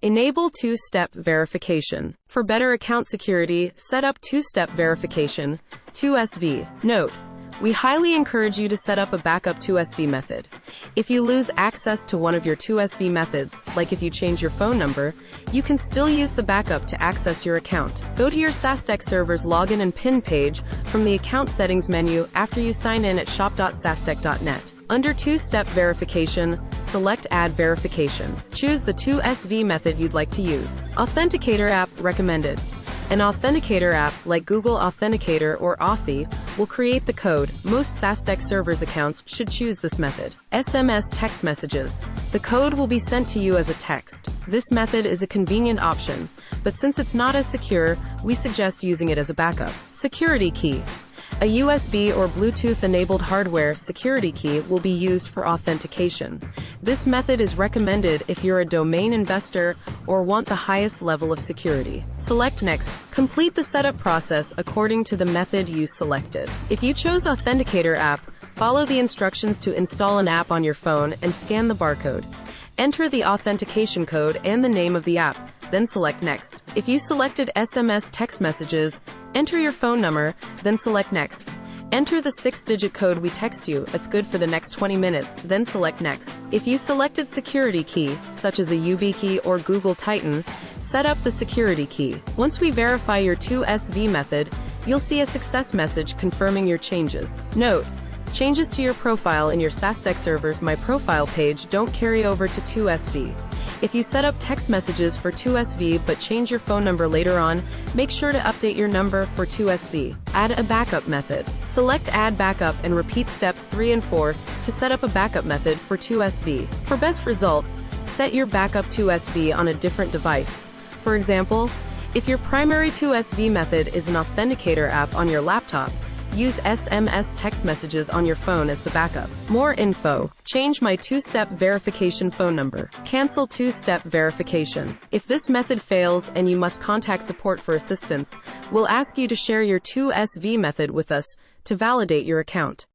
Enable two-step verification. For better account security, set up two-step verification, 2SV. Note: we highly encourage you to set up a backup 2SV method. If you lose access to one of your 2SV methods, like if you change your phone number, you can still use the backup to access your account. Go to your SaaSTech Servers login and PIN page from the Account Settings menu after you sign in at shop.saastech.net. Under two-step verification, select Add Verification. Choose the 2SV method you'd like to use. Authenticator app recommended. An authenticator app, like Google Authenticator or Authy, will create the code. Most SaaSTech Servers accounts should choose this method. SMS Text Messages. The code will be sent to you as a text. This method is a convenient option, but since it's not as secure, we suggest using it as a backup. Security key. A USB or Bluetooth-enabled hardware security key will be used for authentication. This method is recommended if you're a domain investor or want the highest level of security. Select Next. Complete the setup process according to the method you selected. If you chose Authenticator app, follow the instructions to install an app on your phone and scan the barcode. Enter the authentication code and the name of the app, then select Next. If you selected SMS Text Messages, enter your phone number, then select Next. Enter the 6-digit code we text you, it's good for the next 20 minutes, then select Next. If you selected security key, such as a YubiKey or Google Titan, set up the security key. Once we verify your 2SV method, you'll see a success message confirming your changes. Note: changes to your profile in your SaaSTech Servers My Profile page don't carry over to 2SV. If you set up text messages for 2SV but change your phone number later on, make sure to update your number for 2SV. Add a backup method. Select Add Backup and repeat steps 3 and 4 to set up a backup method for 2SV. For best results, set your backup 2SV on a different device. For example, if your primary 2SV method is an Authenticator app on your laptop, use SMS Text Messages on your phone as the backup. More info. Change my two-step verification phone number. Cancel two-step verification. If this method fails and you must contact support for assistance, we'll ask you to share your 2SV method with us to validate your account.